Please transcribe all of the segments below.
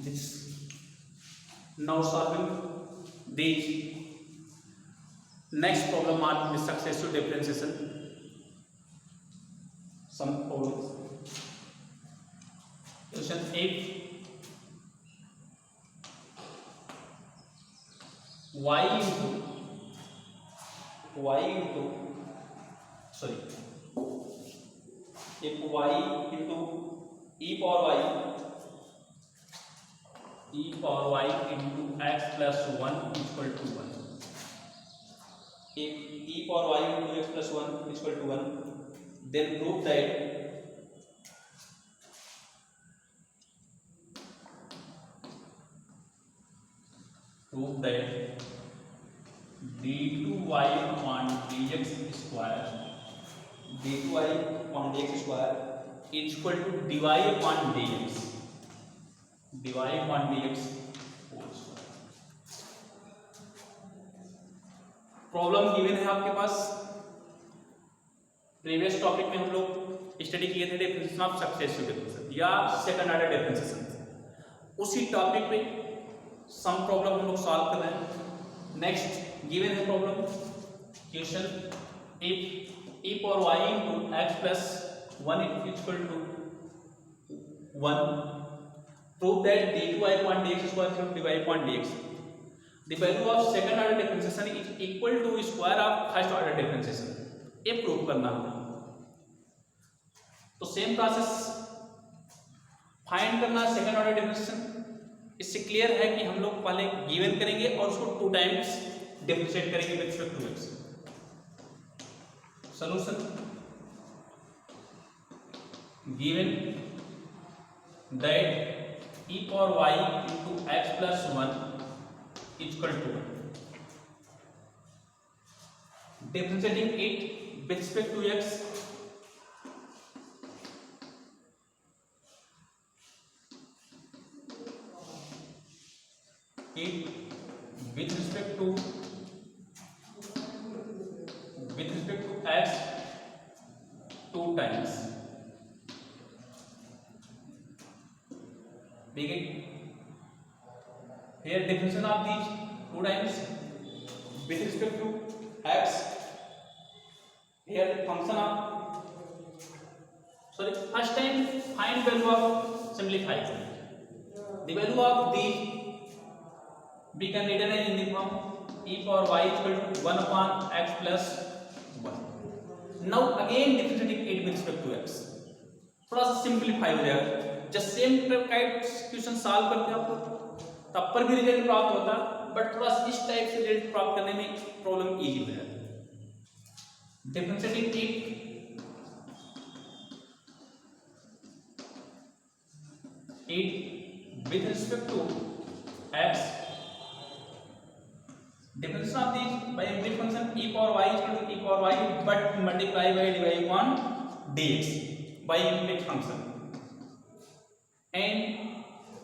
this now solving these next problem are the successive differentiation. Some problems. Question: if y into if y into e power y into x plus 1 is equal to 1. If e power y into x plus 1 is equal to 1, then prove that d2y upon dx square is equal to dy upon dx whole square. Problem given है आपके पास। Previous topic में हम लोग study किए थे differentiation of successive differentiation या second order differentiation. उसी topic पे सम प्रॉब्लम हम लोग सॉल्व कर रहे हैं। नेक्स्ट गिवन है problem question: if e power y into x plus 1 is equal to 1, prove that d2y upon dx square equal to dy upon dx. The value of second order differentiation is equal to square of first order differentiation. ये prove करना है। तो same process find करना second order differentiation. इससे clear है कि हम लोग पहले गिवन करेंगे और उसको 2 टाइम्स डिफरेंशिएट करेंगे with respect to x। Solution: given that e power y into x plus 1 is equal to 1. Differentiating it with respect to x, it with respect to x 2 times. Begin here differentiation of these 2 times with respect to x. Here the function of first time find value of simplify. The value of these we can written in the form e power y equal to 1 upon x plus 1. Now again differentiating it with respect to x, थोड़ा सा simplify हो जाएगा। जब same type question solve करते हैं आपको तब पर भी रिजल्ट प्राप्त होता है, बट थोड़ा सा इस टाइप से रिजल्ट प्राप्त करने में प्रॉब्लम इजी हो जाती है। Differentiating it with respect to x, difference of these by unit function e power y is equal to e power y but multiply by dy upon dx by unit function, and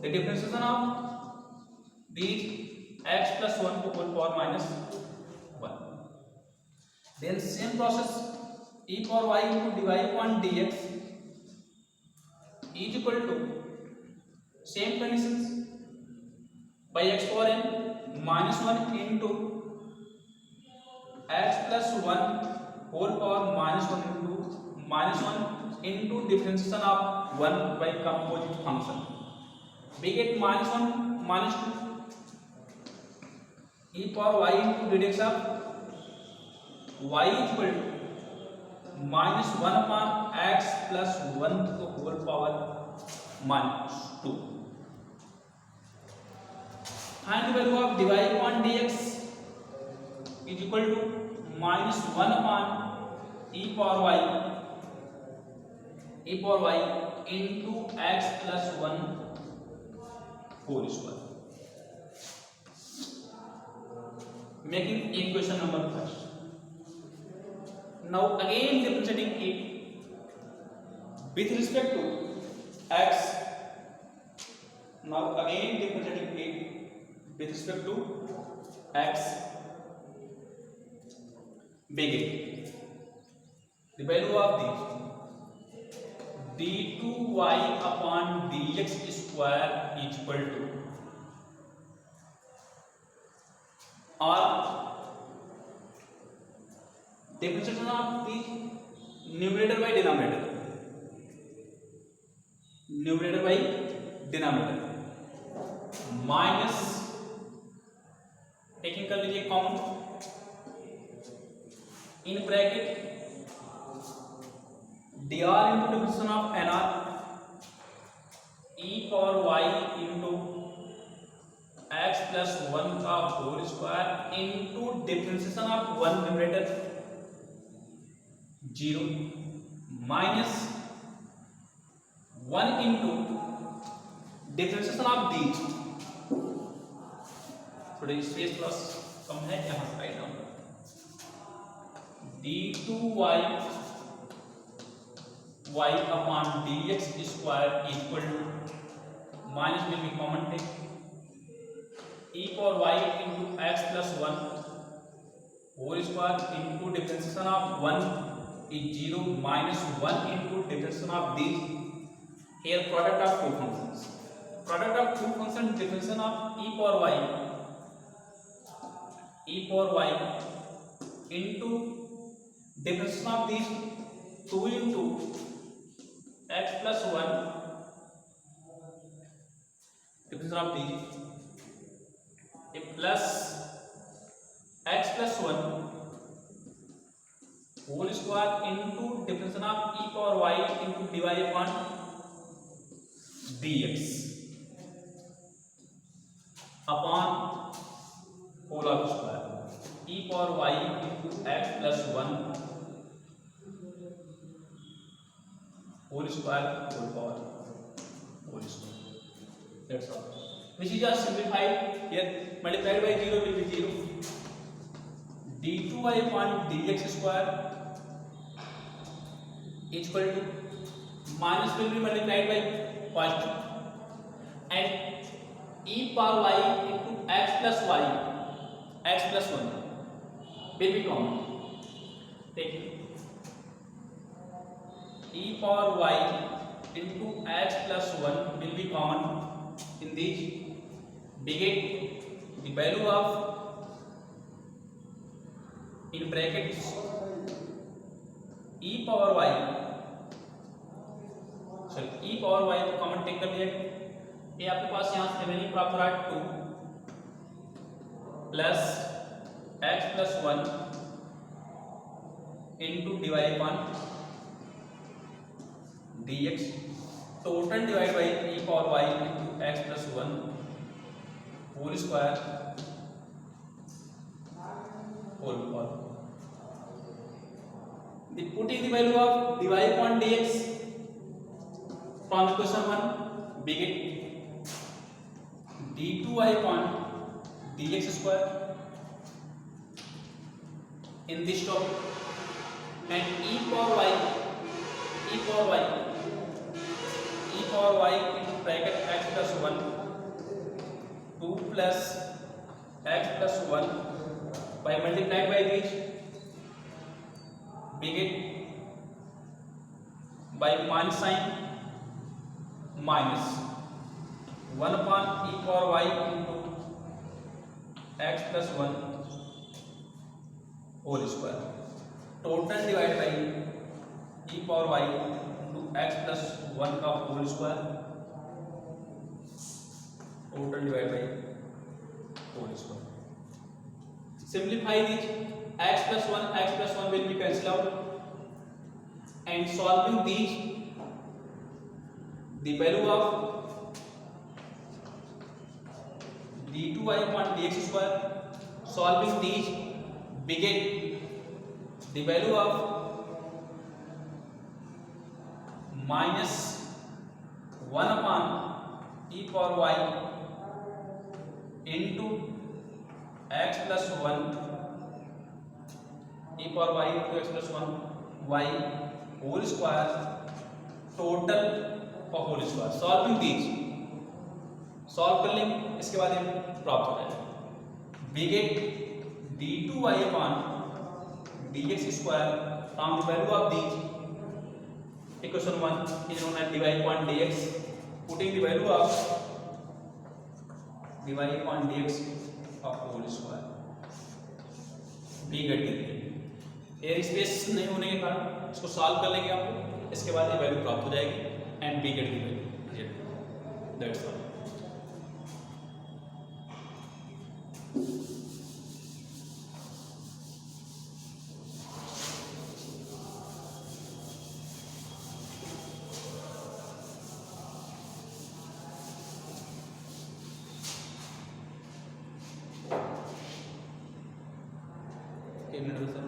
the differentiation of these x plus 1 to whole power minus 1. Then same process e power y into dy upon dx is equal to same conditions by x power n minus 1 into x plus 1 whole power minus 1 into differentiation of 1 by composite function. We get minus 1 minus 2 e power y into dx of y is equal to minus 1 upon x plus 1 to whole power minus 2. Find the value of dy upon dx is equal to minus 1 upon e power y into x plus 1 whole square. Making equation number first. Now again differentiating it with respect to x. Now again differentiating it with respect to x. Begin. The value of these d2y upon dx is square equal to, or differentiation of the numerator by denominator, numerator by denominator, minus taking कर लीजिए common, in bracket dr into differentiation of nr e power y into x plus 1 का whole square into differentiation of one numerator 0 minus 1 into differentiation of these, थोड़ी space plus कम है यहाँ से write down, d2y y upon dx square equal to, minus will be common take, e power y into x plus 1 whole square into differentiation of 1 is 0 minus 1 into differentiation of these, here product of two functions, product of two functions, differentiation of e power y into differentiation of these 2 into x plus 1 differentiation of these a plus x plus 1 whole square into differentiation of e power y into dy upon dx upon whole of square e power y into x plus 1 whole square whole power whole square, that's all, which is just simplified here, multiplied by 0 will be 0, d2y upon dx square equal to, minus will be multiplied by positive and e power y into x plus 1 will be common, take e power y into x plus 1 will be common in these, beget the value of in brackets e power y, sorry e power y को common take कर लिया, ये आपके पास यहाँ से remaining प्राप्त हो रहा है 2 plus x plus 1 into dy upon dx, total divided by e power y into x plus 1 whole square whole power, the putting the value of dy upon dx from equation 1 beget d2y upon dx square in this topic and e power y into bracket x plus 1 2 plus x plus 1 by multiplied by this beget by minus sign minus 1 upon e power y into x plus 1 whole square, total divided by e power y into x plus 1 का whole square, total divided by whole square, simplify this, x plus 1 will be cancelled out and solving these, the value of d2y upon dx square, solving these beget the value of minus 1 upon e power y into x plus 1 e power y into x plus 1 y whole square, total का whole square, solving these solve कर लेंगे, इसके बाद हम प्राप्त हो जाएगा beget d2y upon dx square from the value of these equation 1 is known as dy upon dx putting the value of dy upon dx of whole square b get कर दिया। एयर स्पेस नहीं होने के कारण इसको solve कर लेंगे आप, इसके बाद ये वैल्यू प्राप्त हो जाएगी एंड बी गेट की वैल्यू, दैट्स ऑल। एक मिनट सर।